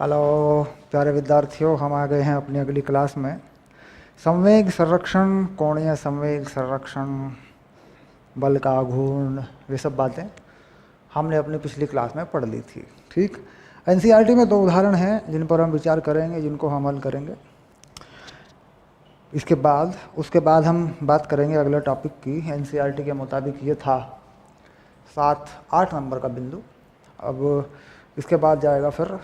Hello प्यारे विद्यार्थियों, हम आ गए हैं अपनी अगली क्लास में। संवेग संरक्षण, कोणीय संवेग संरक्षण, बल का घूर्ण, ये सब बातें हमने अपनी पिछली क्लास में पढ़ ली थी। ठीक, एनसीईआरटी में 2 उदाहरण हैं जिन पर हम विचार करेंगे, जिनको हम हल करेंगे। उसके बाद हम बात करेंगे अगले टॉपिक की। एनसीईआरटी के मुताबिक ये था 7-8 नंबर का बिंदु। अब इसके बाद जाएगा, फिर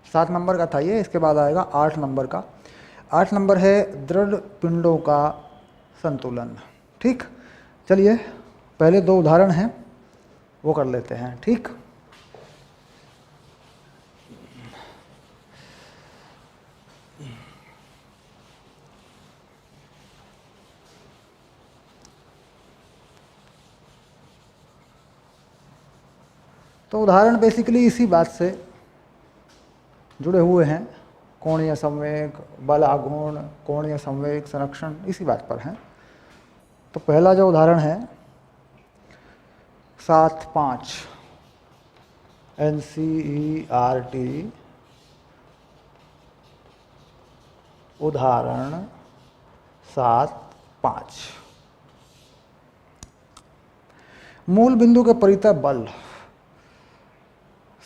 7 नंबर का था ये, इसके बाद आएगा 8 नंबर का। 8 नंबर है दृढ़ पिंडों का संतुलन। ठीक, चलिए पहले 2 उदाहरण हैं वो कर लेते हैं। ठीक, तो उदाहरण बेसिकली इसी बात से जुड़े हुए हैं। कोणीय संवेग, बल आघूर्ण, कोणीय संवेग संरक्षण, इसी बात पर हैं। तो पहला जो उदाहरण है 7-5 एनसीईआरटी उदाहरण 7-5। मूल बिंदु के परितः बल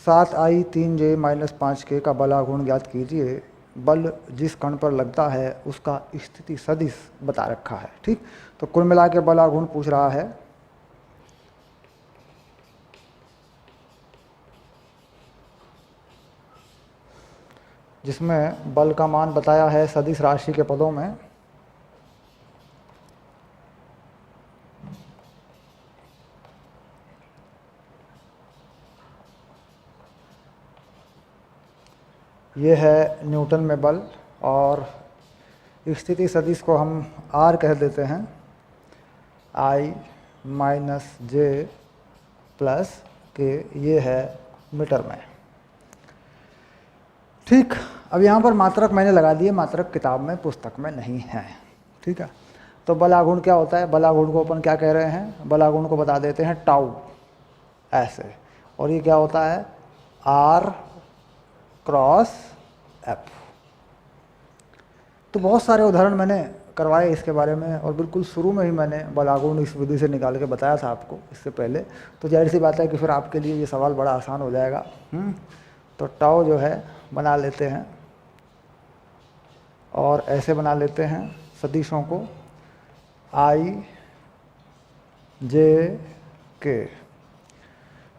7I3J-5K का बल आघूर्ण ज्ञात कीजिए। बल जिस कण पर लगता है उसका स्थिति सदिश बता रखा है। ठीक, तो कुल मिला के बल आघूर्ण पूछ रहा है। जिसमें बल का मान बताया है सदिश राशि के पदों में। ये है न्यूटन में बल, और स्थिति सदिश को हम R कह देते हैं, I-J+K, ये है मीटर में। ठीक, अब यहाँ पर मात्रक मैंने लगा दिए, मात्रक किताब में पुस्तक में नहीं है। ठीक है, तो बल आघूर्ण क्या होता है? बल आघूर्ण को अपन क्या कह रहे हैं? बल आघूर्ण को बता देते हैं टाउ, ऐसे। और ये क्या होता है? R×F। तो बहुत सारे उदाहरण मैंने करवाए इसके बारे में, और बिल्कुल शुरू में ही मैंने बल आघूर्ण इस विधि से निकाल के बताया था आपको इससे पहले। तो जाहिर सी बात है कि फिर आपके लिए ये सवाल बड़ा आसान हो जाएगा। तो टाउ जो है बना लेते हैं, और ऐसे बना लेते हैं सदिशों को I/J/K।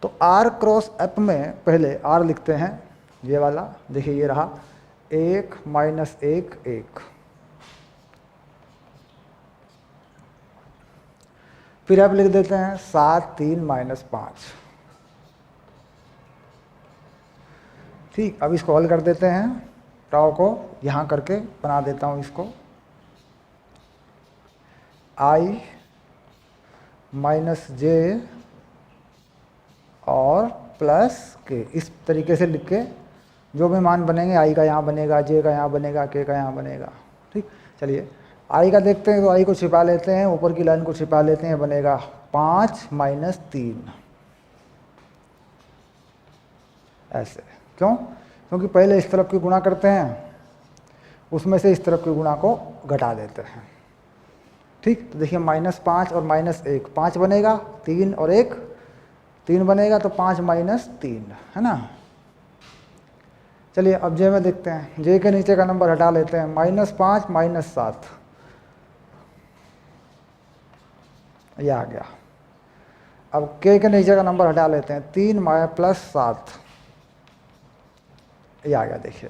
तो R×F में पहले R लिखते हैं, ये वाला देखिए, ये रहा 1-1-1। फिर आप लिख देते हैं 7-3-5। ठीक, अब इसको हल कर देते हैं। टाउ को यहाँ करके बना देता हूँ इसको I-J और +K, इस तरीके से लिख के जो भी मान बनेंगे, I का यहाँ बनेगा, J का यहाँ बनेगा, K का यहाँ बनेगा। ठीक, चलिए I का देखते हैं। तो I को छिपा लेते हैं, ऊपर की लाइन को छिपा लेते हैं, बनेगा 5-3, ऐसे। क्यों? क्योंकि पहले इस तरफ की गुणा करते हैं, उसमें से इस तरफ की गुणा को घटा देते हैं। ठीक, तो देखिए -5 और -1, 5 बनेगा, 3 और 1, 3 बनेगा, तो 5-3 है ना। चलिए अब J में देखते हैं। J के नीचे का नंबर हटा लेते हैं, -5 -7, ये आ गया। अब K के नीचे का नंबर हटा लेते हैं, 3 + 7, ये आ गया। देखिए,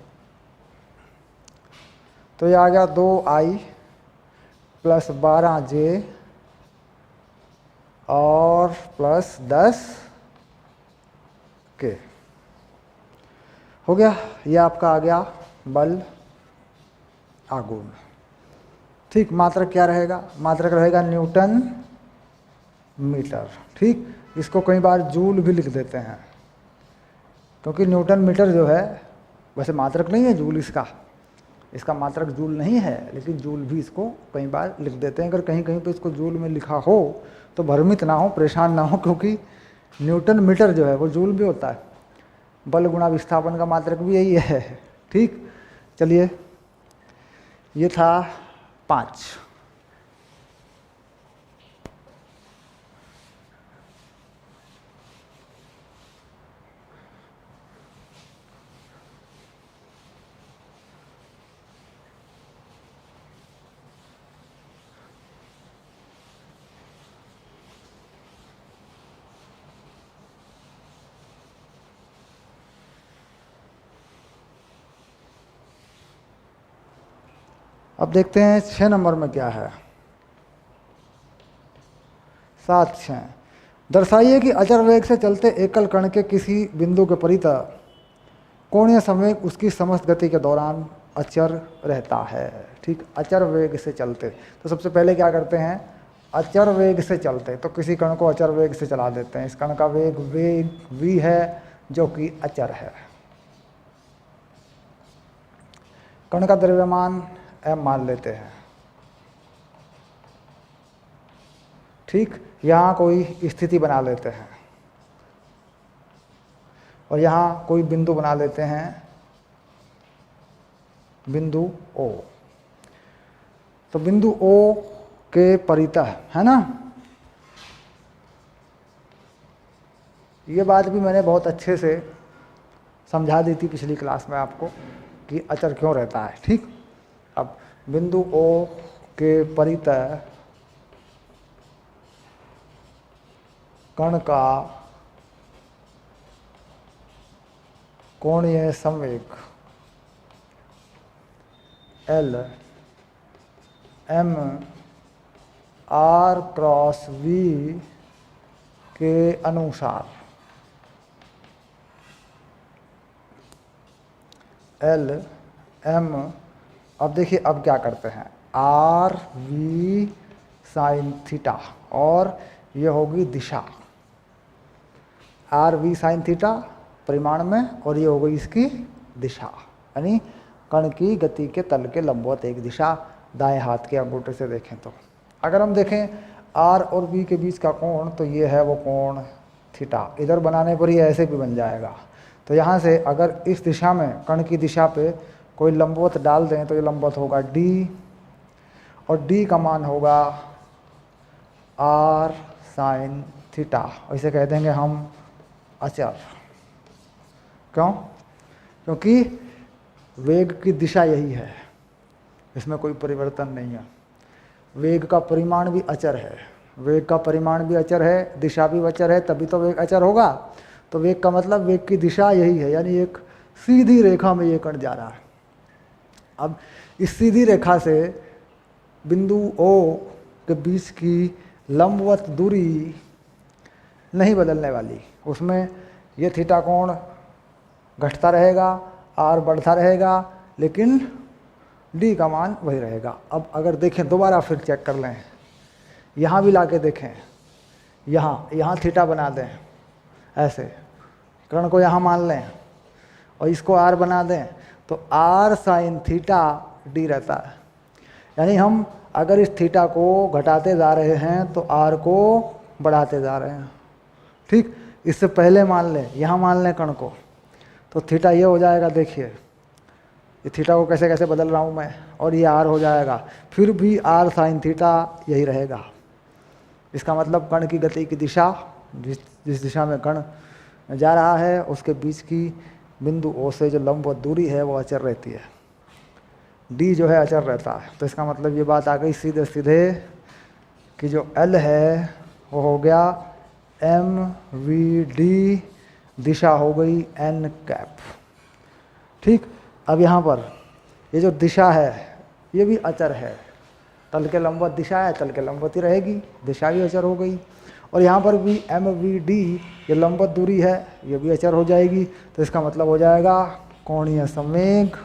तो ये आ गया 2I + 12J और +10K हो गया। ये आपका आ गया बल आघूर्ण। ठीक, मात्रक क्या रहेगा? मात्रक रहेगा न्यूटन मीटर। ठीक, इसको कई बार जूल भी लिख देते हैं, क्योंकि न्यूटन मीटर जो है वैसे मात्रक नहीं है जूल, इसका मात्रक जूल नहीं है, लेकिन जूल भी इसको कई बार लिख देते हैं। अगर कहीं कहीं पे इसको जूल में लिखा हो तो भ्रमित ना हो, परेशान ना हो, क्योंकि न्यूटन मीटर जो है वो जूल भी होता है। बल गुणा विस्थापन का मात्रक भी यही है। ठीक, चलिए ये था 5। अब देखते हैं 6 नंबर में क्या है। 7-6 दर्शाइए कि अचर वेग से चलते एकल कण के किसी बिंदु के परितः कोणीय संवेग उसकी समस्त गति के दौरान अचर रहता है। ठीक, अचर वेग से चलते, तो सबसे पहले क्या करते हैं, अचर वेग से चलते तो किसी कण को अचर वेग से चला देते हैं। इस कण का वेग v है जो कि अचर है। कण का द्रव्यमान m मान लेते हैं। ठीक, यहाँ कोई स्थिति बना लेते हैं और यहाँ कोई बिंदु बना लेते हैं, बिंदु O। तो बिंदु O के परितः, है ना, ये बात भी मैंने बहुत अच्छे से समझा दी थी पिछली क्लास में आपको कि अचर क्यों रहता है। ठीक, अब बिंदु O के परितः कण का कोणीय संवेग L m r cross v के अनुसार L m, अब देखिए अब क्या करते हैं, आर वी साइन थीटा और ये होगी दिशा, आर वी साइन थीटा परिमाण में और ये हो गई इसकी दिशा, यानी कण की गति के तल के लंबवत एक दिशा दाएं हाथ के अंगूठे से देखें तो। अगर हम देखें आर और बी के बीच का कोण, तो ये है वो कोण थीटा, इधर बनाने पर ही ऐसे भी बन जाएगा। तो यहाँ से अगर इस दिशा में कण की दिशा पे कोई लंबवत डाल दें तो ये लंबवत होगा डी, और डी का मान होगा आर साइन थीटा, इसे कह देंगे हम अचर। क्यों? क्योंकि वेग की दिशा यही है, इसमें कोई परिवर्तन नहीं है। वेग का परिमाण भी अचर है, वेग का परिमाण भी अचर है, दिशा भी अचर है, तभी तो वेग अचर होगा। तो वेग का मतलब वेग की दिशा यही है, यानी एक सीधी रेखा में ये कण जा रहा है। अब इस सीधी रेखा से बिंदु O के बीच की लंबवत दूरी नहीं बदलने वाली, उसमें ये थीटा कोण घटता रहेगा, आर बढ़ता रहेगा, लेकिन डी का मान वही रहेगा। अब अगर देखें दोबारा फिर चेक कर लें, यहाँ भी ला के देखें, यहाँ थीटा बना दें, ऐसे कण को यहाँ मान लें और इसको आर बना दें, तो आर साइन थीटा डी रहता है। यानी हम अगर इस थीटा को घटाते जा रहे हैं तो आर को बढ़ाते जा रहे हैं। ठीक, इससे पहले मान लें, यहाँ मान लें कण को, तो थीटा ये हो जाएगा, देखिए ये थीटा को कैसे कैसे बदल रहा हूँ मैं, और ये आर हो जाएगा, फिर भी आर साइन थीटा यही रहेगा। इसका मतलब कण की गति की दिशा, जिस दिशा में कण जा रहा है उसके बीच की बिंदु O से जो लंबवत दूरी है वो अचर रहती है, डी जो है अचर रहता है। तो इसका मतलब ये बात आ गई सीधे सीधे कि जो L है वो हो गया mvd, दिशा हो गई n कैप। ठीक, अब यहाँ पर ये जो दिशा है ये भी अचर है, तल के लंबवत दिशा है, तल के लंबवत ही रहेगी, दिशा भी अचर हो गई। और यहाँ पर भी mvd, ये लंबवत दूरी है, ये भी अचर हो जाएगी। तो इसका मतलब हो जाएगा कोणीय संवेग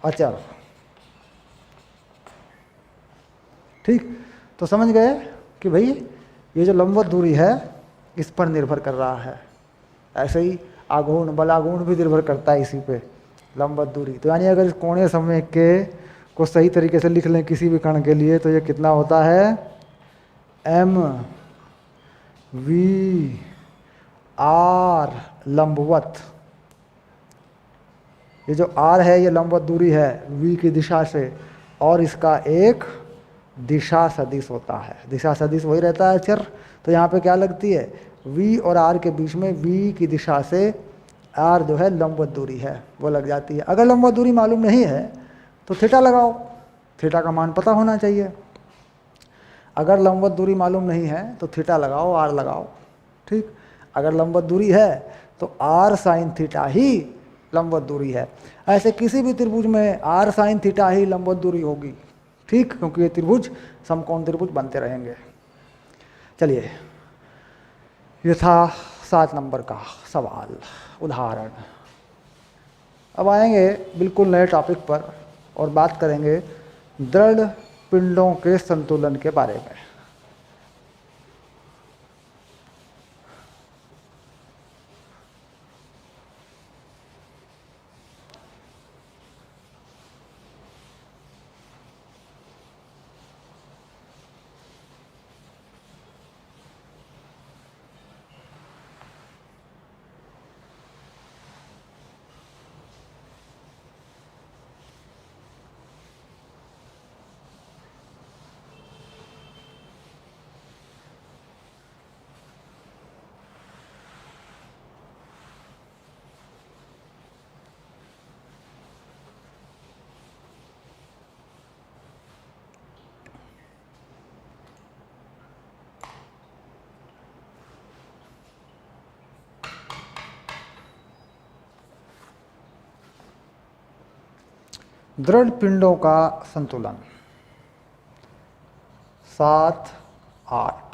अचर। ठीक, तो समझ गए कि भाई ये जो लंबवत दूरी है इस पर निर्भर कर रहा है। ऐसे ही आघूर्ण, बलाघूर्ण भी निर्भर करता है इसी पे, लंबवत दूरी। तो यानी अगर इस कोणीय संवेग के को सही तरीके से लिख लें किसी भी कण के लिए, तो ये कितना होता है, m वी आर लंबवत, ये जो आर है ये लंबवत दूरी है वी की दिशा से, और इसका एक दिशा सदिश होता है। दिशा सदिश वही रहता है अक्षर, तो यहाँ पे क्या लगती है, वी और आर के बीच में वी की दिशा से आर जो है लंबवत दूरी है वो लग जाती है। अगर लंबवत दूरी मालूम नहीं है तो थीटा लगाओ, थीटा का मान पता होना चाहिए। अगर लंबवत दूरी मालूम नहीं है तो थीटा लगाओ, आर लगाओ, ठीक। अगर लंबवत दूरी है तो आर साइन थीटा ही लंबवत दूरी है। ऐसे किसी भी त्रिभुज में आर साइन थीटा ही लंबवत दूरी होगी, ठीक, क्योंकि ये त्रिभुज समकोण त्रिभुज बनते रहेंगे। चलिए, ये था 7 नंबर का सवाल, उदाहरण। अब आएंगे बिल्कुल नए टॉपिक पर और बात करेंगे दृढ़ पिंडों के संतुलन के बारे में। दृढ़ पिंडों का संतुलन 7, 8।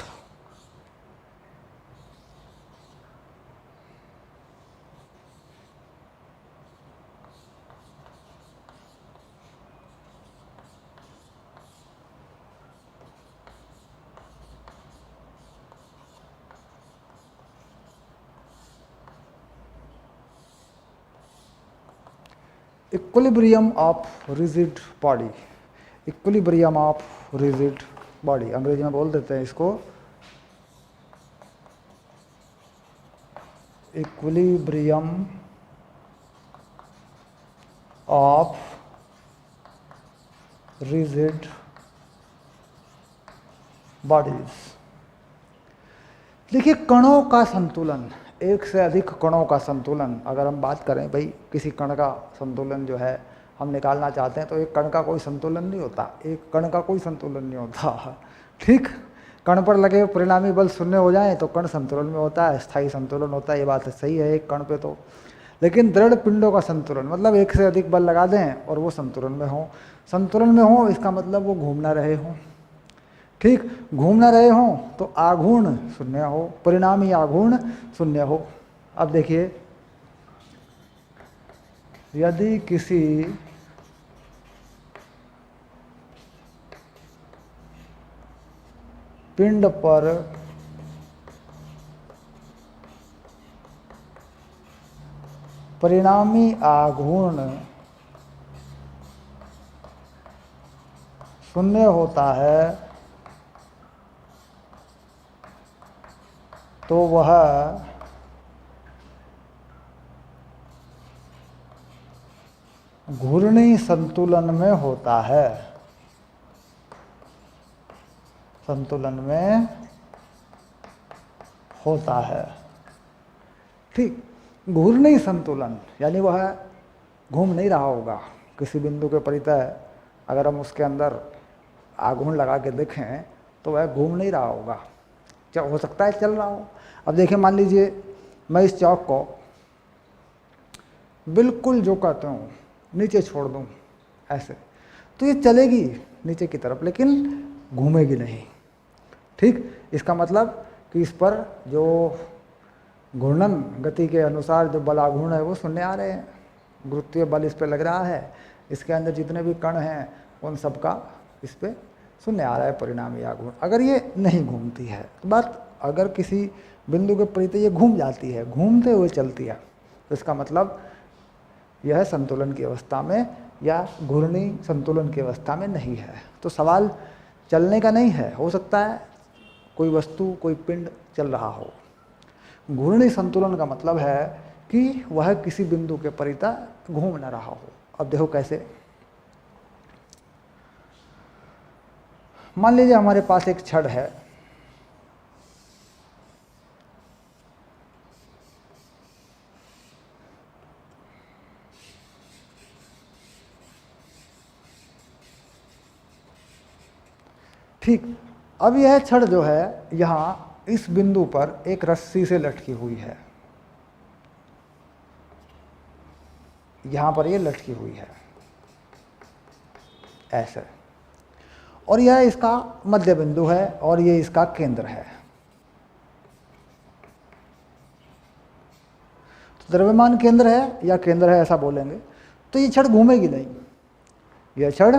Equilibrium of rigid body, equilibrium of rigid body, अंग्रेजी में बोल देते हैं इसको इक्विलिब्रियम ऑफ रिजिड बॉडीज। देखिए, कणों का संतुलन, एक से अधिक कणों का संतुलन, अगर हम बात करें भाई किसी कण का संतुलन जो है हम निकालना चाहते हैं तो एक कण का कोई संतुलन नहीं होता, एक कण का कोई संतुलन नहीं होता, ठीक। कण पर लगे परिणामी बल शून्य हो जाएं तो कण संतुलन में होता है, स्थायी संतुलन होता है, ये बात सही है एक कण पे तो। लेकिन दृढ़ पिंडों का संतुलन मतलब एक से अधिक बल लगा दें और वो संतुलन में हो। संतुलन में हो इसका मतलब वो घूम ना रहे हों, ठीक। घूम ना रहे हों तो आघूर्ण शून्य हो, परिणामी आघूर्ण शून्य हो। अब देखिए, यदि किसी पिंड पर परिणामी आघूर्ण शून्य होता है तो वह घूर्णी संतुलन में होता है, संतुलन में होता है, ठीक। घूर्णी संतुलन यानी वह घूम नहीं रहा होगा किसी बिंदु के परितः, अगर हम उसके अंदर आघूर्ण लगा के देखें तो वह घूम नहीं रहा होगा, क्या हो सकता है चल रहा हो। अब देखिए, मान लीजिए मैं इस चौक को बिल्कुल जो कहते हूँ नीचे छोड़ दूँ ऐसे, तो ये चलेगी नीचे की तरफ लेकिन घूमेगी नहीं, ठीक। इसका मतलब कि इस पर जो घूर्णन गति के अनुसार जो बल आघूर्ण है वो शून्य आ रहे हैं, गुरुत्वीय बल इस पर लग रहा है, इसके अंदर जितने भी कण हैं उन सब का इस पर शून्य आ रहा है परिणामी आघूर्ण। अगर ये नहीं घूमती है तो बात, अगर किसी बिंदु के परितः ये घूम जाती है, घूमते हुए चलती है, तो इसका मतलब यह संतुलन की अवस्था में या घूर्णी संतुलन की अवस्था में नहीं है। तो सवाल चलने का नहीं है, हो सकता है कोई वस्तु, कोई पिंड चल रहा हो। घूर्णी संतुलन का मतलब है कि वह किसी बिंदु के परितः घूम न रहा हो। अब देखो कैसे। मान लीजिए हमारे पास एक छड़ है, ठीक। अब यह छड़ जो है यहाँ इस बिंदु पर एक रस्सी से लटकी हुई है, यहाँ पर ये लटकी हुई है ऐसे, और यह इसका मध्य बिंदु है और ये इसका केंद्र है। तो द्रव्यमान केंद्र है या केंद्र है ऐसा बोलेंगे, तो ये छड़ घूमेगी नहीं, यह छड़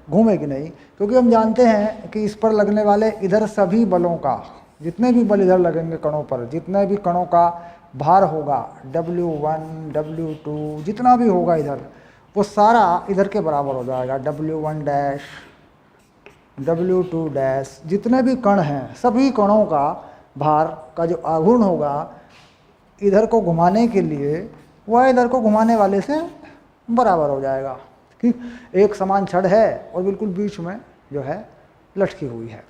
घूमेगी नहीं, क्योंकि हम जानते हैं कि इस पर लगने वाले इधर सभी बलों का, जितने भी बल इधर लगेंगे कणों पर, जितने भी कणों का भार होगा W1 W2 जितना भी होगा इधर, वो सारा इधर के बराबर हो जाएगा। W1 डैश W2 डैश, जितने भी कण हैं सभी कणों का भार का जो आघूर्ण होगा इधर को घुमाने के लिए, वह इधर को घुमाने वाले से बराबर हो जाएगा। ठीक, एक समान छड़ है और बिल्कुल बीच में जो है लटकी हुई है।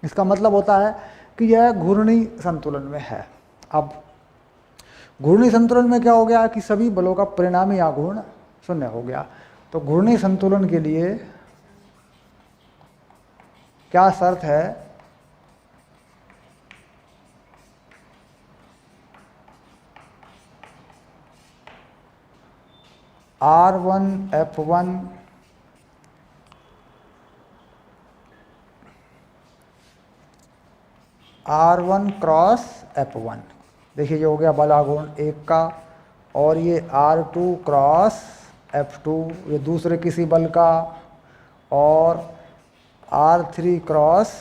इसका मतलब होता है कि यह घूर्णी संतुलन में है। अब घूर्णी संतुलन में क्या हो गया कि सभी बलों का परिणामी आघूर्ण शून्य हो गया। तो घूर्णी संतुलन के लिए क्या शर्त है? R1 F1 R1 cross F1, देखिए ये हो गया बल आघूर्ण एक का, और ये R2 क्रॉस F2 ये दूसरे किसी बल का, और R3 क्रॉस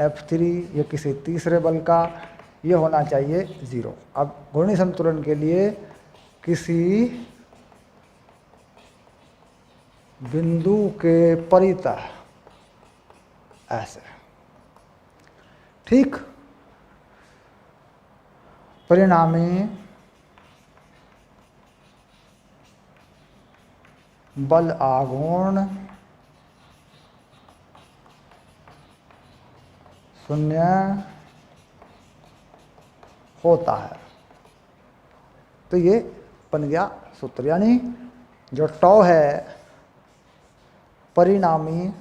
F3 ये किसी तीसरे बल का, ये होना चाहिए 0। अब घूर्णी संतुलन के लिए किसी बिंदु के परितः ऐसे, ठीक, परिणामी बल आघूर्ण शून्य होता है। तो ये बन गया सूत्र, यानी जो टॉ है परिणामी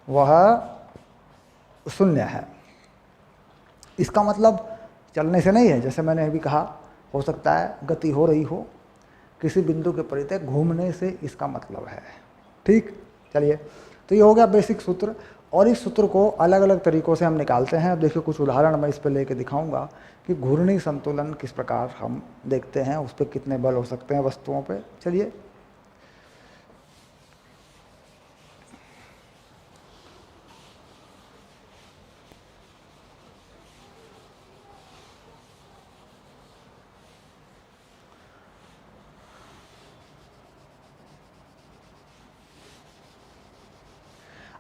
वह शून्य है। इसका मतलब चलने से नहीं है, जैसे मैंने अभी कहा, हो सकता है गति हो रही हो किसी बिंदु के परितः, घूमने से इसका मतलब है। ठीक, चलिए, तो ये हो गया बेसिक सूत्र। और इस सूत्र को अलग अलग तरीक़ों से हम निकालते हैं। अब देखिए कुछ उदाहरण मैं इस पर लेके दिखाऊंगा कि घूर्णी संतुलन किस प्रकार हम देखते हैं, उस पर कितने बल हो सकते हैं वस्तुओं पे। चलिए,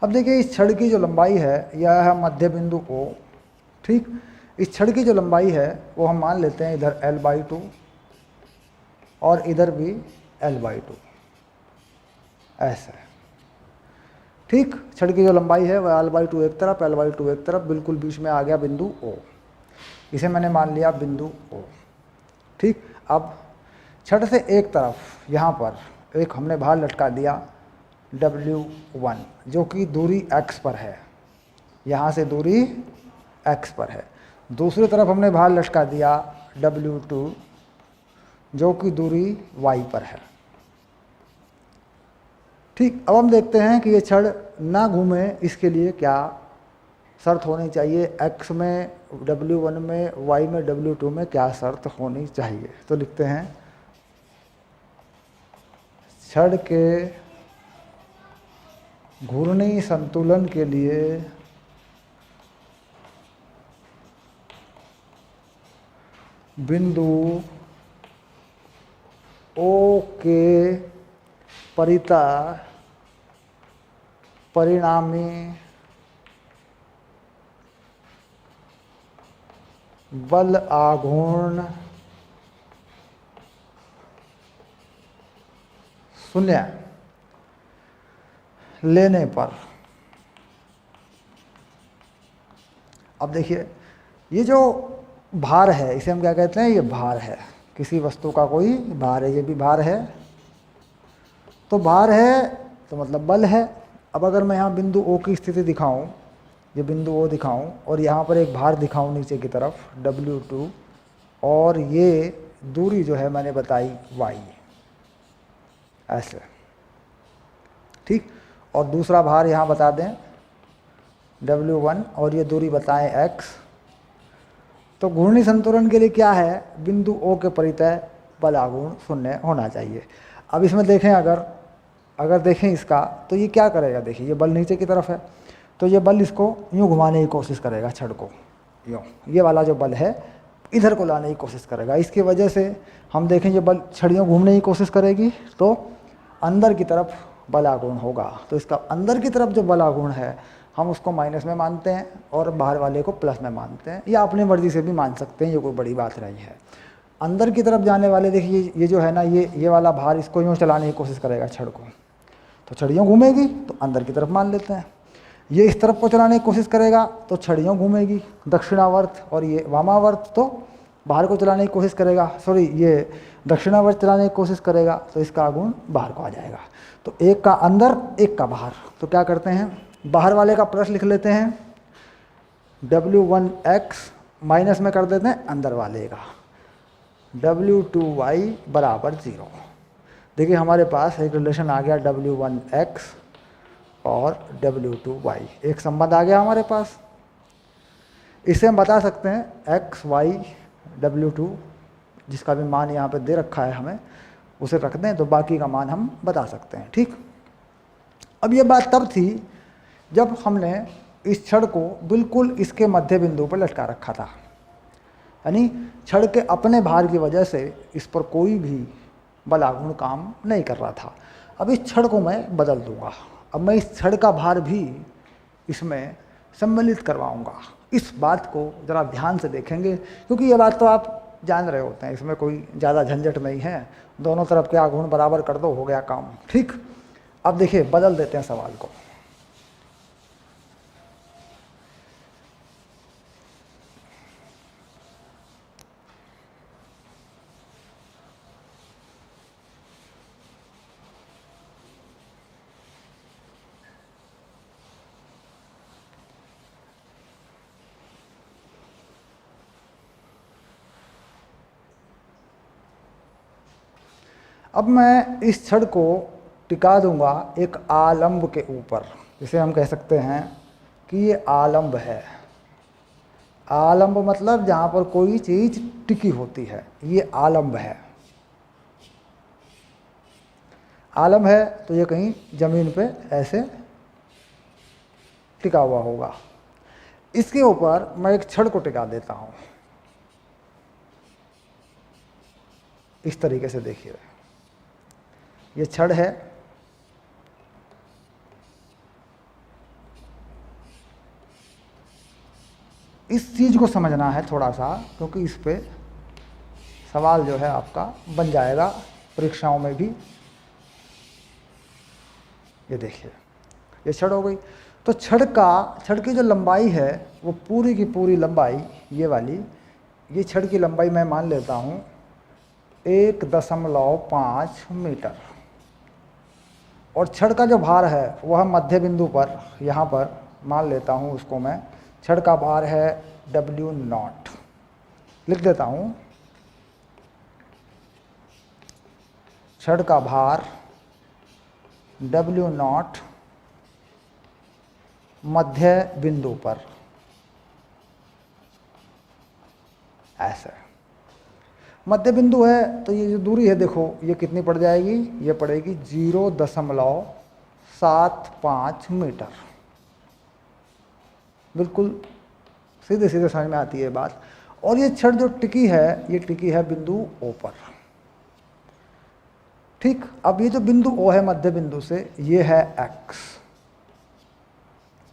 अब देखिए इस छड़ की जो लंबाई है यह है मध्य बिंदु O। ठीक, इस छड़ की जो लंबाई है वो हम मान लेते हैं इधर L/2 और इधर भी L/2 ऐसा है। ठीक, छड़ की जो लंबाई है वह L/2 एक तरफ, L/2 एक तरफ, बिल्कुल बीच में आ गया बिंदु O। इसे मैंने मान लिया बिंदु O। ठीक, अब छड़ से एक तरफ यहाँ पर एक हमने भार लटका दिया W1 जो कि दूरी x पर है, यहाँ से दूरी x पर है। दूसरी तरफ हमने भार लटका दिया W2 जो कि दूरी y पर है। ठीक, अब हम देखते हैं कि ये छड़ ना घूमे, इसके लिए क्या शर्त होनी चाहिए, x में W1 में, y में W2 में क्या शर्त होनी चाहिए। तो लिखते हैं छड़ के घूर्णी संतुलन के लिए बिंदु O के परितः परिणामी बल आघूर्ण शून्य लेने पर, अब देखिए ये जो भार है इसे हम क्या कहते हैं, ये भार है, किसी वस्तु का कोई भार है, ये भी भार है, तो भार है तो मतलब बल है। अब अगर मैं यहाँ बिंदु O की स्थिति दिखाऊं, ये बिंदु O दिखाऊं और यहाँ पर एक भार दिखाऊं नीचे की तरफ W2, और ये दूरी जो है मैंने बताई y, ऐसे, ठीक। और दूसरा भार यहाँ बता दें W1 और ये दूरी बताएं x, तो घूर्णी संतुलन के लिए क्या है, बिंदु O के परितः बल आघूर्ण शून्य होना चाहिए। अब इसमें देखें, अगर देखें इसका, तो ये क्या करेगा, देखिए ये बल नीचे की तरफ है, तो ये बल इसको यूँ घुमाने की कोशिश करेगा, छड़ को यूँ, ये वाला जो बल है इधर को लाने की कोशिश करेगा। इसकी वजह से हम देखें ये बल छड़ियों घूमने की कोशिश करेगी तो अंदर की तरफ बल आघूर्ण होगा। तो इसका अंदर की तरफ जो बल आघूर्ण है हम उसको माइनस में मानते हैं और बाहर वाले को प्लस में मानते हैं, या अपनी मर्जी से भी मान सकते हैं, ये कोई बड़ी बात नहीं है। अंदर की तरफ जाने वाले, देखिए ये जो है ना, ये वाला भार इसको यूँ चलाने की कोशिश करेगा छड़ को, तो छड़ियों घूमेगी तो अंदर की तरफ मान लेते हैं। ये इस तरफ को चलाने की कोशिश करेगा तो छड़ियों घूमेगी दक्षिणावर्त, और ये वामावर्त तो बाहर को चलाने की कोशिश करेगा, सॉरी ये दक्षिणावर्त चलाने की कोशिश करेगा, तो इसका आघूर्ण बाहर को आ जाएगा। तो एक का अंदर एक का बाहर, तो क्या करते हैं, बाहर वाले का प्लस लिख लेते हैं, W1x माइनस में कर देते हैं अंदर वाले का, W2y बराबर 0। देखिए हमारे पास एक रिलेशन आ गया W1x और W2y, एक संबंध आ गया हमारे पास। इसे हम बता सकते हैं x, y, W2, जिसका भी मान यहाँ पे दे रखा है हमें, उसे रख दें तो बाकी का मान हम बता सकते हैं, ठीक। अब ये बात तब थी जब हमने इस छड़ को बिल्कुल इसके मध्य बिंदु पर लटका रखा था, यानी छड़ के अपने भार की वजह से इस पर कोई भी बल आघूर्ण काम नहीं कर रहा था। अब इस छड़ को मैं बदल दूंगा, अब मैं इस छड़ का भार भी इसमें सम्मिलित करवाऊंगा। इस बात को ज़रा ध्यान से देखेंगे, क्योंकि ये बात तो आप जान रहे होते हैं, इसमें कोई ज़्यादा झंझट नहीं है, दोनों तरफ के आघूर्ण बराबर कर दो, हो गया काम, ठीक। अब देखिए बदल देते हैं सवाल को। अब मैं इस छड़ को टिका दूंगा एक आलंब के ऊपर, जिसे हम कह सकते हैं कि ये आलंब है। आलंब मतलब जहाँ पर कोई चीज़ टिकी होती है, ये आलंब है। आलंब है तो ये कहीं ज़मीन पे ऐसे टिका हुआ होगा। इसके ऊपर मैं एक छड़ को टिका देता हूँ, इस तरीके से। देखिए ये छड़ है, इस चीज़ को समझना है थोड़ा सा, क्योंकि इस पे सवाल जो है आपका बन जाएगा परीक्षाओं में भी। ये देखिए ये छड़ हो गई, तो छड़ की जो लंबाई है वो पूरी की पूरी लंबाई ये वाली, ये छड़ की लंबाई मैं मान लेता हूँ 1.5 मीटर, और छड़ का जो भार है वह मध्य बिंदु पर यहाँ पर मान लेता हूँ उसको मैं, छड़ का भार है W0, लिख देता हूँ छड़ का भार W0 मध्य बिंदु पर, ऐसे मध्य बिंदु है तो ये जो दूरी है देखो ये कितनी पड़ जाएगी, ये पड़ेगी 0.75 मीटर। बिल्कुल सीधे सीधे समझ में आती है बात। और ये छड़ जो टिकी है ये टिकी है बिंदु O पर, ठीक। अब ये जो बिंदु O है मध्य बिंदु से, ये है X,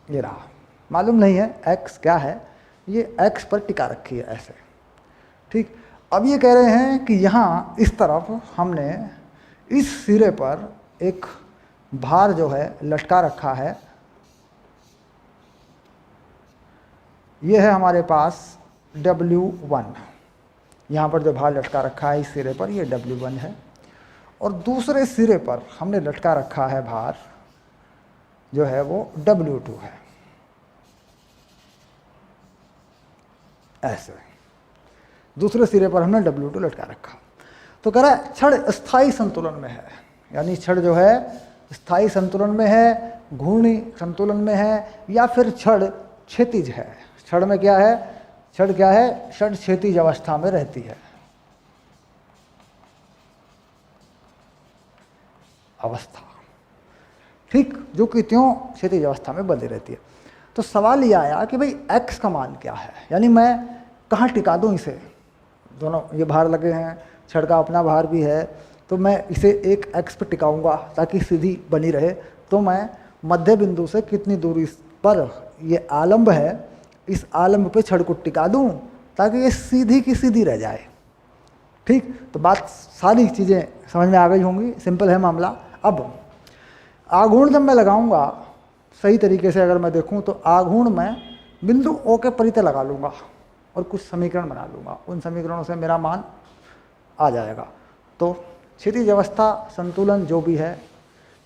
ये रहा, मालूम नहीं है X क्या है, ये X पर टिका रखी है ऐसे। ठीक, अब ये कह रहे हैं कि यहाँ इस तरफ हमने इस सिरे पर एक भार जो है लटका रखा है। ये है हमारे पास W1, यहाँ पर जो भार लटका रखा है इस सिरे पर, ये W1 है। और दूसरे सिरे पर हमने लटका रखा है भार जो है वो W2 है। ऐसे दूसरे सिरे पर हमने W2 लटका रखा। तो कह रहा है छड़ स्थायी संतुलन में है, यानी छड़ जो है स्थायी संतुलन में है, घूर्णी संतुलन में है, या फिर छड़ क्षैतिज है। छड़ में क्या है? छड़ क्या है? छड़ क्षैतिज अवस्था में रहती है। अवस्था, ठीक, जो कि त्यों क्षैतिज अवस्था में बंधी रहती है। तो सवाल ये आया कि भाई x का मान क्या है, यानी मैं कहाँ टिका दूँ इसे। दोनों ये भार लगे हैं, छड़ का अपना भार भी है, तो मैं इसे एक x पे टिकाऊंगा ताकि सीधी बनी रहे। तो मैं मध्य बिंदु से कितनी दूरी पर ये आलंब है, इस आलंब पे छड़ को टिका दूं ताकि ये सीधी की सीधी रह जाए। ठीक, तो बात सारी चीज़ें समझ में आ गई होंगी, सिंपल है मामला। अब आघूर्ण जब मैं लगाऊंगा सही तरीके से, अगर मैं देखूं तो आघूर्ण मैं बिंदु O के परितः लगा लूँगा और कुछ समीकरण बना लूँगा। उन समीकरणों से मेरा मान आ जाएगा। तो क्षैतिज अवस्था संतुलन जो भी है,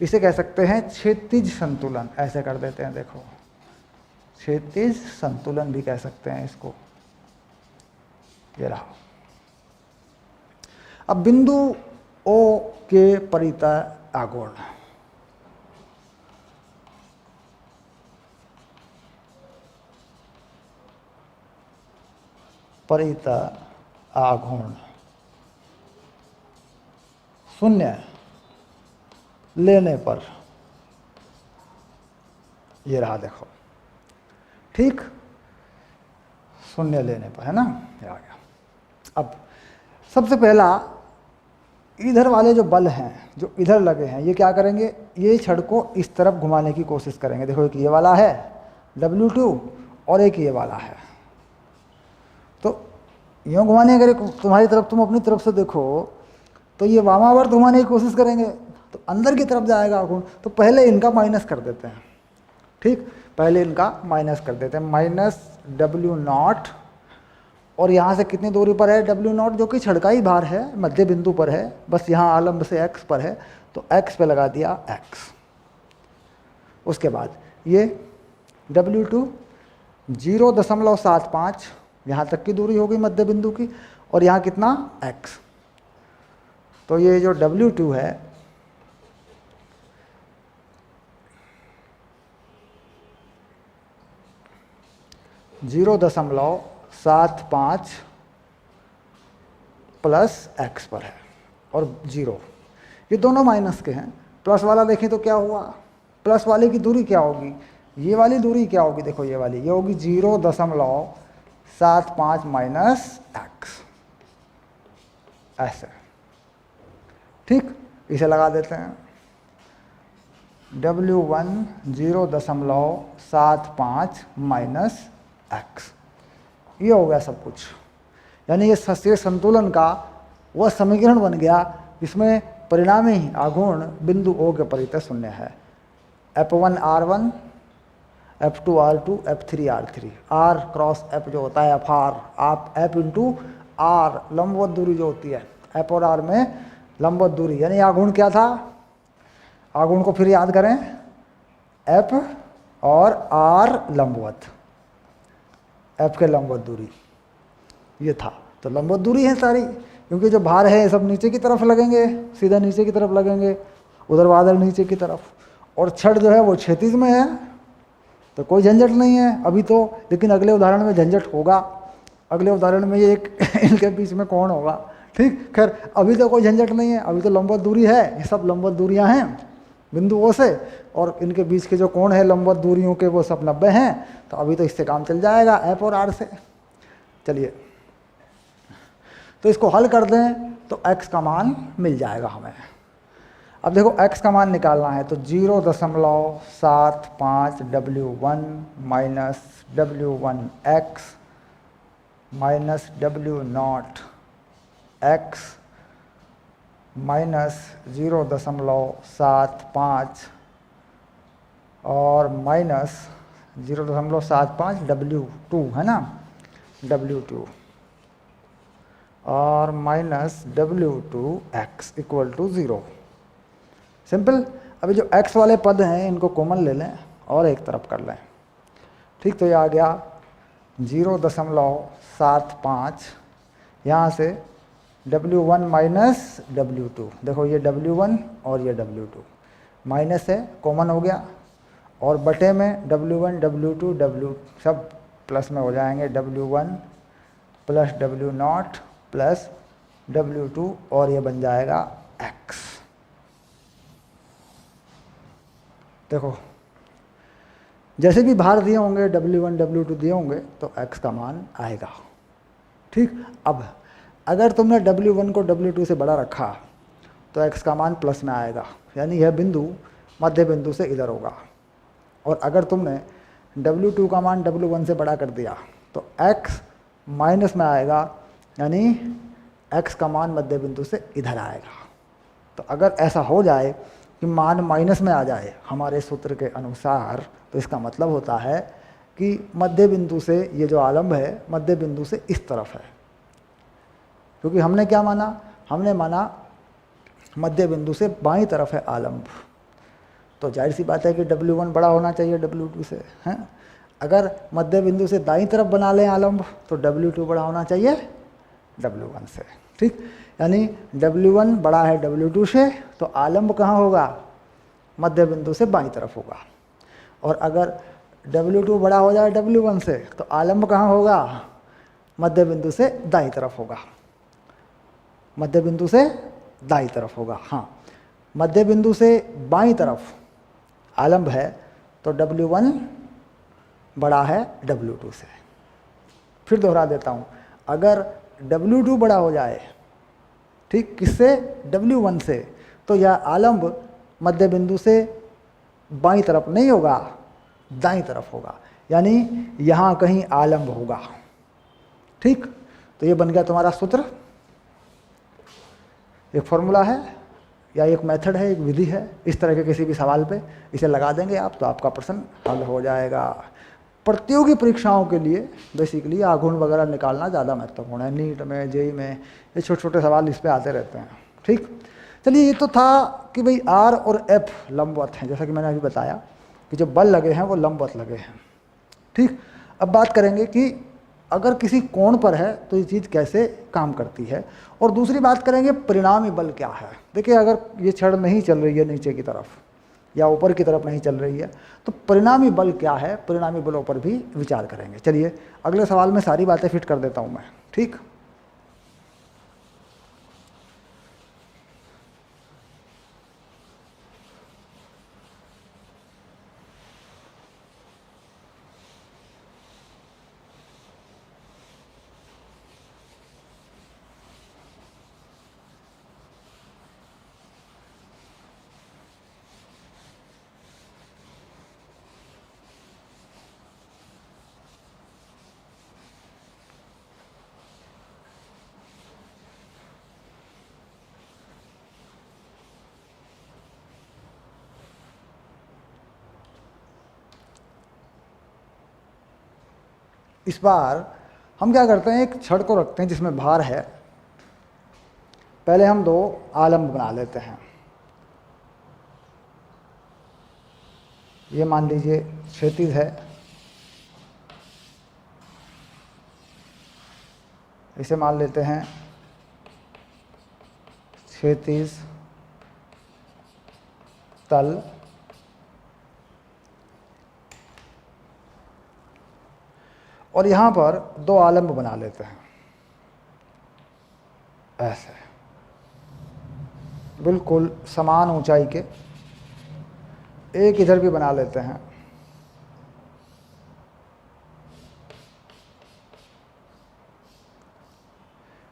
इसे कह सकते हैं क्षैतिज संतुलन। ऐसे कर देते हैं, देखो, क्षैतिज संतुलन भी कह सकते हैं इसको। ये रहा। अब बिंदु O के परितः आघूर्ण, परितः आघूर्ण शून्य लेने पर, ये रहा, देखो, ठीक, शून्य लेने पर, है ना, ये आ गया। अब सबसे पहला इधर वाले जो बल हैं जो इधर लगे हैं, ये क्या करेंगे? ये छड़ को इस तरफ घुमाने की कोशिश करेंगे। देखो, एक ये वाला है W2 और एक ये वाला है। तो यूँ घुमाने, अगर तुम्हारी तरफ तुम अपनी तरफ से देखो तो ये वामावर्त घुमाने की कोशिश करेंगे तो अंदर की तरफ जाएगा आघूर्ण। तो पहले इनका माइनस कर देते हैं। ठीक, पहले इनका माइनस कर देते हैं, माइनस W0। और यहाँ से कितनी दूरी पर है W0? जो कि छड़ का ही भार है, मध्य बिंदु पर है, बस यहाँ आलंब से x पर है, तो x पे लगा दिया x। उसके बाद ये W2 0.75, यहाँ तक की दूरी होगी मध्य बिंदु की, और यहाँ कितना? x। तो ये जो W2 है (0.75 प्लस x पर है और 0। ये दोनों माइनस के हैं। प्लस वाला देखें तो क्या हुआ? प्लस वाले की दूरी क्या होगी? ये वाली दूरी क्या होगी? देखो, ये वाली, ये होगी 0.75 माइनस x। ऐसे, ठीक, इसे लगा देते हैं। W1 0.75 माइनस x, ये हो गया सब कुछ। यानी ये संतुलन का वह समीकरण बन गया जिसमें परिणामी आघूर्ण बिंदु O के परितः शून्य है। F1 R1, F2 R2, F3 R3। R cross F जो होता है FR, आप F इंटू R लंबवत दूरी जो होती है, F और R में लंबवत दूरी, यानी आघूर्ण क्या था? आघूर्ण को फिर याद करें, F और R लंबवत, F के लंबवत दूरी ये था। तो लंबवत दूरी है सारी, क्योंकि जो भार है सब नीचे की तरफ लगेंगे, सीधा नीचे की तरफ लगेंगे, उधर वादल नीचे की तरफ। और छड़ जो है वो क्षैतिज में है, तो कोई झंझट नहीं है अभी तो, लेकिन अगले उदाहरण में झंझट होगा। अगले उदाहरण में ये एक इनके बीच में कौन होगा? ठीक, खैर अभी तो कोई झंझट नहीं है, अभी तो लंबवत दूरी है, ये सब लंबवत दूरियां हैं बिंदु O से, और इनके बीच के जो कोण है लंबवत दूरियों के वो सब 90 हैं। तो अभी तो इससे काम चल जाएगा, F और R से। चलिए, तो इसको हल कर दें तो x का मान मिल जाएगा हमें। अब देखो, x का मान निकालना है तो 0.75 W1 minus W1x minus W0 x minus 0.75 और माइनस 0.75 W2 है ना, W2 और minus W2x equal to 0। Simple. अभी जो x वाले पद हैं इनको कॉमन ले लें और एक तरफ कर लें। ठीक, तो ये आ गया 0.75, यहाँ से W1 माइनस W2, देखो ये W1 और ये W2 माइनस है, कॉमन हो गया, और बटे में W1 W2 W सब प्लस में हो जाएंगे, W1 plus W0 plus W2 और ये बन जाएगा x। देखो जैसे भी भार दिए होंगे W1 W2 दिए होंगे तो x का मान आएगा। ठीक, अब अगर तुमने W1 को W2 से बड़ा रखा तो x का मान प्लस में आएगा, यानी यह बिंदु मध्य बिंदु से इधर होगा। और अगर तुमने W2 का मान W1 से बड़ा कर दिया तो x माइनस में आएगा, यानी x का मान मध्य बिंदु से इधर आएगा। तो अगर ऐसा हो जाए कि मान माइनस में आ जाए हमारे सूत्र के अनुसार, तो इसका मतलब होता है कि मध्य बिंदु से ये जो आलम्ब है मध्य बिंदु से इस तरफ है, क्योंकि हमने क्या माना, हमने माना मध्य बिंदु से बाईं तरफ है आलम्ब। तो जाहिर सी बात है कि W1 बड़ा होना चाहिए W2 से, हैं। अगर मध्य बिंदु से दाईं तरफ बना लें आलम्ब तो W2 बड़ा होना चाहिए W1 से। ठीक, यानी W1 बड़ा है W2 से, तो आलम्ब कहाँ होगा, मध्य बिंदु से बाईं तरफ होगा। और अगर W2 बड़ा हो जाए W1 से तो आलम्ब कहाँ होगा, मध्य बिंदु से दाईं तरफ होगा, मध्य बिंदु से दाईं तरफ होगा। हाँ, मध्य बिंदु से बाईं तरफ आलम्ब है तो W1 बड़ा है W2 से। फिर दोहरा देता हूँ, अगर W2 बड़ा हो जाए, ठीक, किससे, W1 से, तो यह आलम्ब मध्य बिंदु से बाईं तरफ नहीं होगा, दाईं तरफ होगा, यानी यहाँ कहीं आलम्ब होगा। ठीक, तो ये बन गया तुम्हारा सूत्र। एक फॉर्मूला है या एक मेथड है, एक विधि है। इस तरह के किसी भी सवाल पे इसे लगा देंगे आप तो आपका प्रश्न हल हो जाएगा। प्रतियोगी परीक्षाओं के लिए बेसिकली आघूर्ण वगैरह निकालना ज़्यादा महत्वपूर्ण है। नीट में, जेई में ये छोटे छोटे सवाल इस पे आते रहते हैं। ठीक, चलिए, ये तो था कि भाई R और F लंबवत हैं, जैसा कि मैंने अभी बताया कि जो बल लगे हैं वो लंबवत लगे हैं। ठीक, अब बात करेंगे कि अगर किसी कोण पर है तो ये चीज़ कैसे काम करती है, और दूसरी बात करेंगे परिणामी बल क्या है। देखिए, अगर ये छड़ नहीं चल रही है नीचे की तरफ या ऊपर की तरफ नहीं चल रही है तो परिणामी बल क्या है, परिणामी बलों पर भी विचार करेंगे। चलिए, अगले सवाल में सारी बातें फिट कर देता हूँ मैं। ठीक, इस बार हम क्या करते हैं, एक छड़ को रखते हैं जिसमें भार है। पहले हम दो आलम्ब बना लेते हैं। ये मान लीजिए क्षैतिज है, इसे मान लेते हैं क्षैतिज तल, और यहाँ पर दो आलम्ब बना लेते हैं ऐसे, बिल्कुल समान ऊंचाई के। एक इधर भी बना लेते हैं।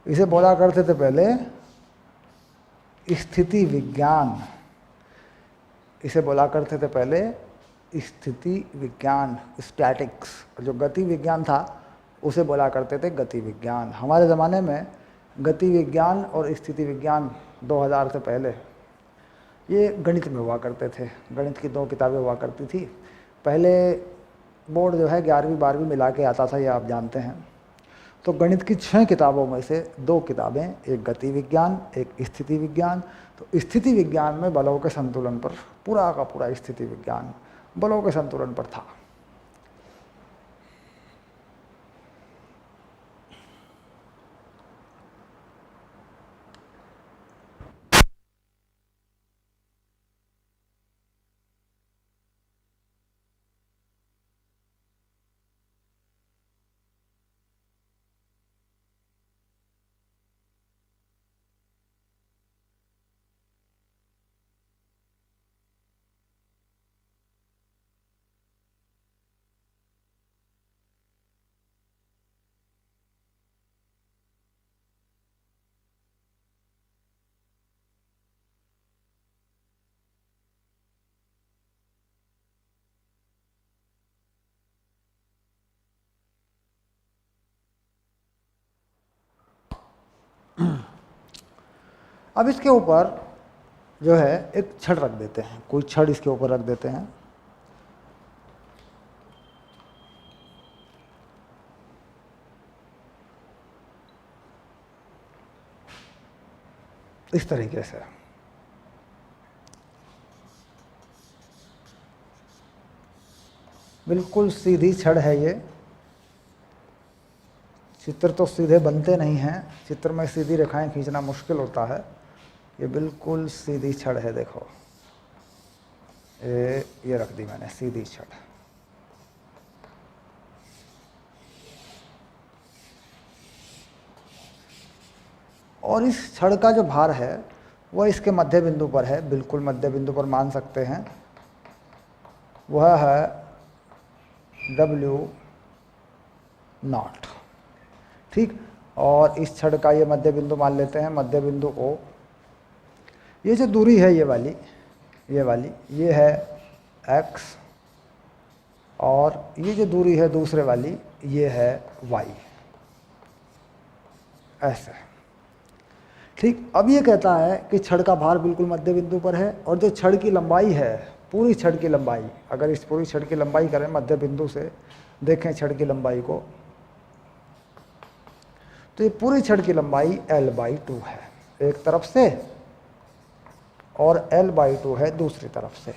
इसे बोला करते थे पहले स्थिति विज्ञान, इसे बोला करते थे पहले स्थिति विज्ञान, स्टैटिक्स। जो गति विज्ञान था उसे बोला करते थे गति विज्ञान। हमारे ज़माने में गति विज्ञान और स्थिति विज्ञान 2000 से पहले ये गणित में हुआ करते थे। गणित की 2 किताबें हुआ करती थी। पहले बोर्ड जो है 11वीं 12वीं मिला के आता था, ये आप जानते हैं। तो गणित की 6 किताबों में से 2 किताबें, एक गति विज्ञान, एक स्थिति विज्ञान। तो स्थिति विज्ञान में बलों के संतुलन पर, पूरा का पूरा स्थिति विज्ञान बलों के संतुलन पर था। अब इसके ऊपर जो है एक छड़ रख देते हैं, कोई छड़ इसके ऊपर रख देते हैं। इस तरीके से बिल्कुल सीधी छड़ है ये। चित्र तो सीधे बनते नहीं हैं, चित्र में सीधी रेखाएं खींचना मुश्किल होता है। ये बिल्कुल सीधी छड़ है, देखो ये रख दी मैंने सीधी छड़। और इस छड़ का जो भार है वह इसके मध्य बिंदु पर है, बिल्कुल मध्य बिंदु पर मान सकते हैं। वह है W0, ठीक। और इस छड़ का ये मध्य बिंदु मान लेते हैं, मध्य बिंदु O। ये जो दूरी है ये वाली ये है x, और ये जो दूरी है दूसरे वाली ये है y, ऐसे, ठीक। अब ये कहता है कि छड़ का भार बिल्कुल मध्य बिंदु पर है, और जो छड़ की लंबाई है, पूरी छड़ की लंबाई, अगर इस पूरी छड़ की लंबाई करें मध्य बिंदु से, देखें छड़ की लंबाई को, तो ये पूरी छड़ की लंबाई L/2 है एक तरफ से, और L/2 है दूसरी तरफ से,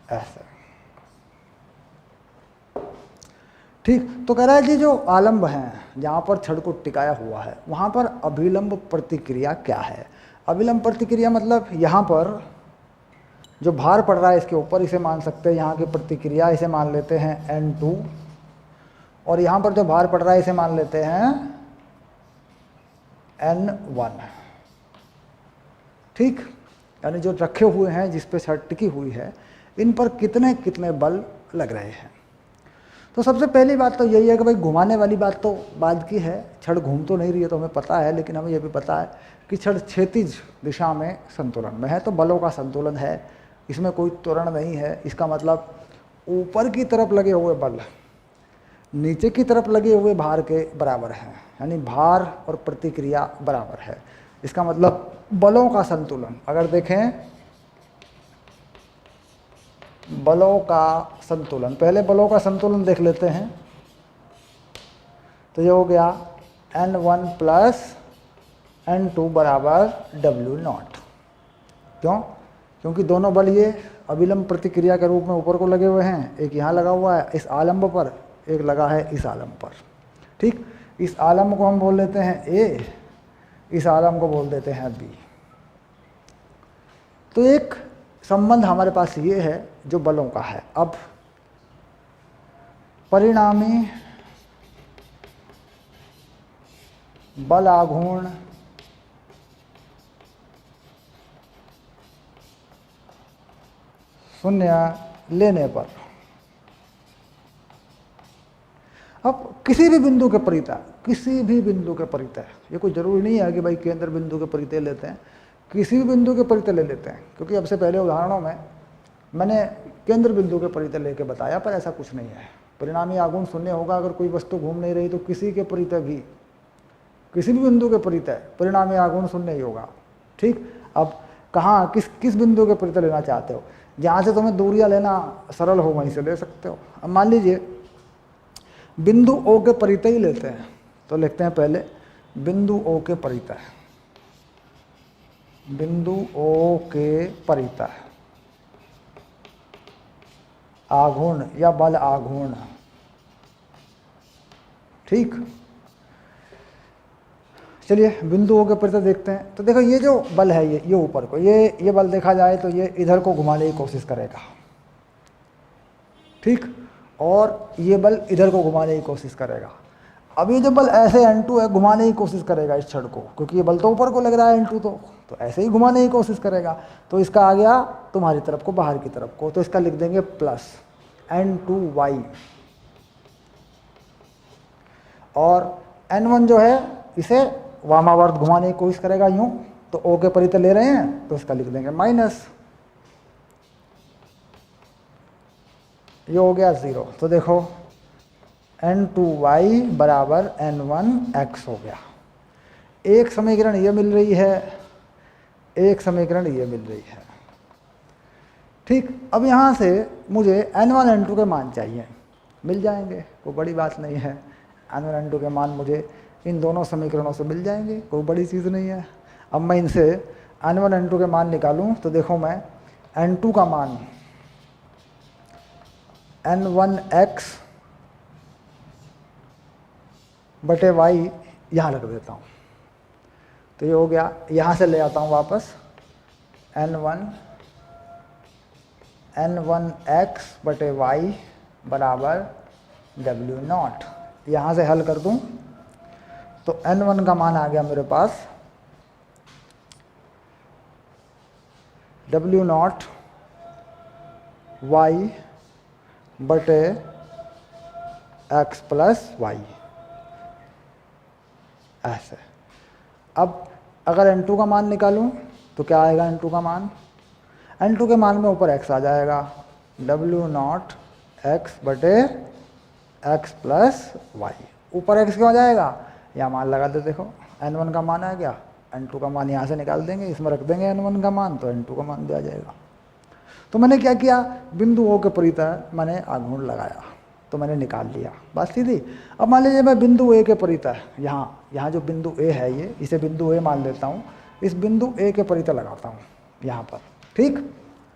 ऐसे, ठीक। तो कह रहा है कि जो आलंब हैं, जहाँ पर छड़ को टिकाया हुआ है, वहाँ पर अभिलंब प्रतिक्रिया क्या है। अभिलंब प्रतिक्रिया मतलब यहाँ पर जो भार पड़ रहा है इसके ऊपर, इसे मान सकते हैं यहाँ की प्रतिक्रिया, इसे मान लेते हैं N2, और यहाँ पर जो भार पड़ रहा है इसे मान लेते हैं N1, ठीक। यानी जो रखे हुए हैं, जिस पे छड़ टिकी हुई है, इन पर कितने कितने बल लग रहे हैं। तो सबसे पहली बात तो यही है कि भाई घुमाने वाली बात तो बाद की है, छड़ घूम तो नहीं रही है तो हमें पता है, लेकिन हमें यह भी पता है कि छड़ क्षैतिज दिशा में संतुलन में है, तो बलों का संतुलन है, इसमें कोई त्वरण नहीं है। इसका मतलब ऊपर की तरफ लगे हुए बल नीचे की तरफ लगे हुए भार के बराबर है, यानी भार और प्रतिक्रिया बराबर है। इसका मतलब बलों का संतुलन, अगर देखें बलों का संतुलन, पहले बलों का संतुलन देख लेते हैं। तो ये हो गया N1 प्लस N2 बराबर W0। क्यों? क्योंकि दोनों बल ये अभिलंब प्रतिक्रिया के रूप में ऊपर को लगे हुए हैं, एक यहाँ लगा हुआ है इस आलंब पर, एक लगा है इस आलंब पर, ठीक। इस आलंब को हम बोल देते हैं A, इस आलंब को बोल देते हैं B। तो एक संबंध हमारे पास ये है जो बलों का है। अब परिणामी बल आघूर्ण शून्य लेने पर, अब किसी भी बिंदु के परितः, किसी भी बिंदु के परितः, ये कोई जरूरी नहीं है कि भाई केंद्र बिंदु के परितः लेते हैं, किसी भी बिंदु के परितः ले लेते हैं, क्योंकि अब से पहले उदाहरणों में मैंने केंद्र बिंदु के परितः लेके बताया, पर ऐसा कुछ नहीं है। परिणामी आघूर्ण शून्य होगा अगर कोई वस्तु घूम नहीं रही, तो किसी के परितः भी, किसी भी बिंदु के परितः परिणामी आघूर्ण शून्य ही होगा। ठीक, अब कहाँ किस बिंदु के परितः लेना चाहते हो, जहाँ से तुम्हें दूरियां लेना सरल हो वहीं से ले सकते हो। अब मान लीजिए बिंदु ओ के परितः ही लेते हैं, तो लिखते हैं पहले बिंदु ओ के परितः, बिंदु ओ के परितः आघूर्ण या बल आघूर्ण। ठीक, चलिए बिंदु ओ के परितः देखते हैं। तो देखो ये जो बल है ये ऊपर को, ये बल देखा जाए तो ये इधर को घुमाने की कोशिश करेगा। ठीक, और ये बल इधर को घुमाने की कोशिश करेगा। अब ये जो बल ऐसे N2 है घुमाने की कोशिश करेगा इस छड़ को, क्योंकि ये बल तो ऊपर को लग रहा है N2, तो ऐसे ही घुमाने की कोशिश करेगा। तो इसका आ गया तुम्हारी तरफ को, बाहर की तरफ को, तो इसका लिख देंगे प्लस N2y, और N1 जो है इसे वामावर्त घुमाने की कोशिश करेगा यूं, तो O के परितः ले रहे हैं तो इसका लिख देंगे माइनस, ये हो गया 0। तो देखो N2y बराबर N1x हो गया। एक समीकरण ये मिल रही है, एक समीकरण ये मिल रही है। ठीक, अब यहाँ से मुझे N1 N2 के मान चाहिए, मिल जाएंगे, कोई बड़ी बात नहीं है। N1 N2 के मान मुझे इन दोनों समीकरणों से मिल जाएंगे, कोई बड़ी चीज़ नहीं है। अब मैं इनसे N1 N2 के मान निकालूं तो देखो मैं N2 का मान N1x बटे y यहाँ रख देता हूँ, तो ये हो गया। यहाँ से ले आता हूँ वापस N1x बटे y बराबर W0। यहाँ से हल कर दूँ तो N1 का मान आ गया मेरे पास W0 y बटे x प्लस y, ऐसे। अब अगर N2 का मान निकालूं तो क्या आएगा N2 का मान, N2 के मान में ऊपर x आ जाएगा, W0 x बटे x प्लस y, ऊपर x क्यों आ जाएगा, यहाँ मान लगा दे। देखो N1 का मान आ गया, N2 का मान यहाँ से निकाल देंगे, इसमें रख देंगे N1 का मान, तो N2 का मान भी आ जाएगा। तो मैंने क्या किया, बिंदु O के परितः मैंने आघूर्ण लगाया, तो मैंने निकाल लिया, बात सीधी। अब मान लीजिए मैं बिंदु A के परितः, यहाँ जो बिंदु A है ये, इसे बिंदु A मान लेता हूँ, इस बिंदु A के परितः लगाता हूँ यहाँ पर। ठीक,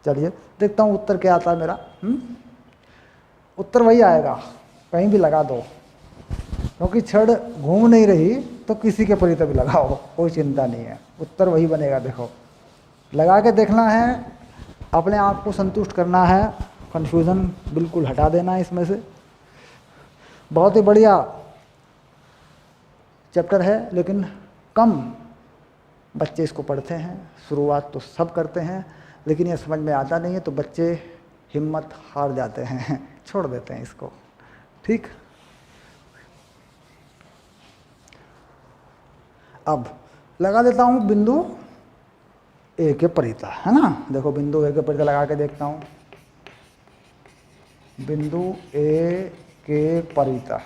चलिए देखता हूँ उत्तर क्या आता है मेरा। उत्तर वही आएगा, कहीं भी लगा दो, क्योंकि छड़ घूम नहीं रही तो किसी के परितः भी लगाओ, कोई चिंता नहीं है, उत्तर वही बनेगा। देखो लगा के देखना है, अपने आप को संतुष्ट करना है, कन्फ्यूज़न बिल्कुल हटा देना है इसमें से। बहुत ही बढ़िया चैप्टर है, लेकिन कम बच्चे इसको पढ़ते हैं। शुरुआत तो सब करते हैं, लेकिन ये समझ में आता नहीं है, तो बच्चे हिम्मत हार जाते हैं, छोड़ देते हैं इसको। ठीक, अब लगा देता हूँ बिंदु ए के परितः, है ना। देखो बिंदु ए के परितः लगा के देखता हूँ, बिंदु ए के परितः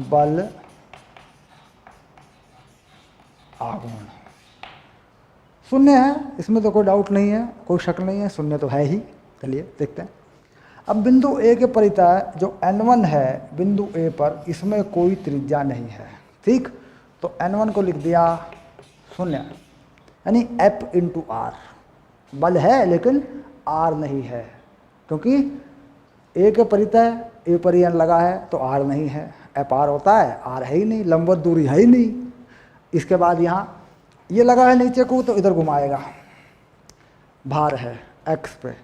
बल आघूर्ण शून्य है, इसमें तो कोई डाउट नहीं है, कोई शक नहीं है, शून्य तो है ही। चलिए देखते हैं। अब बिंदु ए के परितः जो N1 है बिंदु ए पर, इसमें कोई त्रिज्या नहीं है। ठीक, तो N1 को लिख दिया शून्य, यानी F इंटू R। बल है लेकिन R नहीं है, क्योंकि ए के परितः ए पर ही N लगा है तो R नहीं है। F R होता है, R है ही नहीं, लंबवत दूरी है ही नहीं। इसके बाद यहाँ ये लगा है नीचे को, तो इधर घुमाएगा, भार है X पे,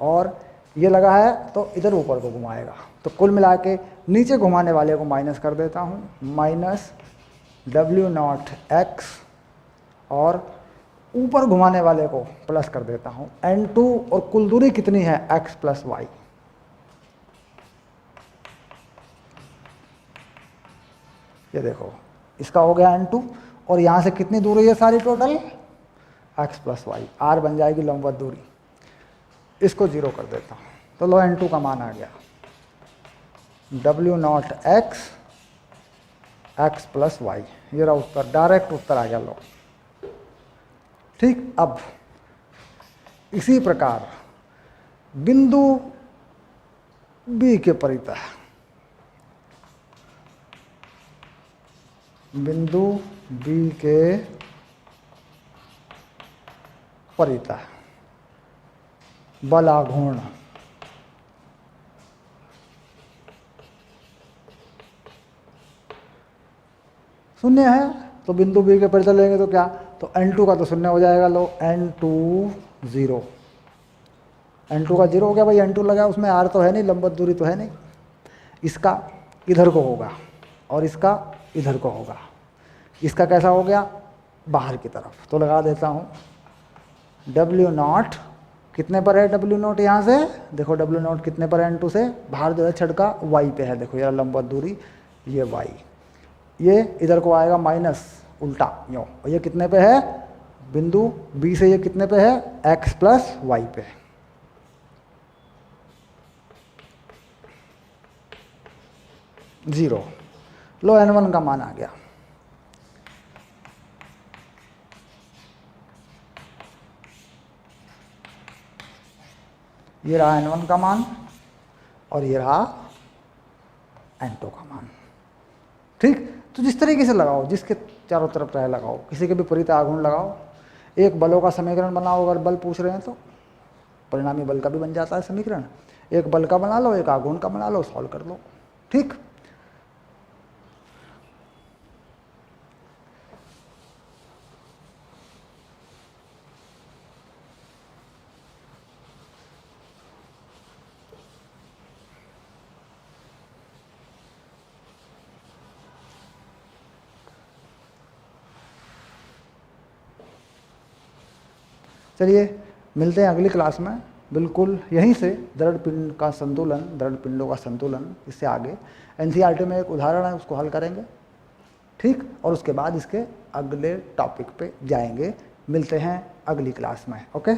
और ये लगा है तो इधर ऊपर को घुमाएगा। तो कुल मिला के नीचे घुमाने वाले को माइनस कर देता हूँ, माइनस W0x, और ऊपर घुमाने वाले को प्लस कर देता हूँ N2, और कुल दूरी कितनी है x प्लस वाई। ये देखो इसका हो गया N2, और यहाँ से कितनी दूरी है सारी total x plus y, R बन जाएगी लंबवत दूरी। इसको 0 कर देता हूँ, तो लो N2 का मान आ गया W0 x प्लस वाई। ये रहा उत्तर, डायरेक्ट उत्तर आ गया लो। ठीक, अब इसी प्रकार बिंदु B के परितः, बिंदु B के परितः बल आघूर्ण शून्य है, तो बिंदु B के परितः लेंगे तो क्या, तो N2 का तो शून्य हो जाएगा लो, N2 0, N2 का 0 हो गया भाई। N2 लगा, उसमें R तो है नहीं, लंबवत दूरी तो है नहीं। इसका इधर को होगा और इसका इधर को होगा। इसका कैसा हो गया, बाहर की तरफ। तो लगा देता हूँ W0 कितने पर है, W0 यहाँ से देखो, W0 कितने पर है N2 से, बाहर जो है छड़का Y पे है, देखो यार लंबवत दूरी ये Y, ये इधर को आएगा माइनस उल्टा यूँ, और ये कितने पे है, बिंदु B से ये कितने पे है, x प्लस वाई पे। जीरो। लो N1 का मान आ गया। ये रहा N1 का मान और ये रहा N2 का मान। ठीक, तो जिस तरीके से लगाओ, जिसके चारों तरफ रहे लगाओ, किसी के भी परितः आघूर्ण लगाओ, एक बलों का समीकरण बनाओ, अगर बल पूछ रहे हैं तो परिणामी बल का भी बन जाता है समीकरण। एक बल का बना लो, एक आघूर्ण का बना लो, सॉल्व कर लो। ठीक, चलिए मिलते हैं अगली क्लास में, बिल्कुल यहीं से दृढ़ पिंड का संतुलन, दृढ़ पिंडों का संतुलन, इससे आगे एनसीईआरटी में एक उदाहरण है, उसको हल करेंगे। ठीक, और उसके बाद इसके अगले टॉपिक पे जाएंगे। मिलते हैं अगली क्लास में। ओके।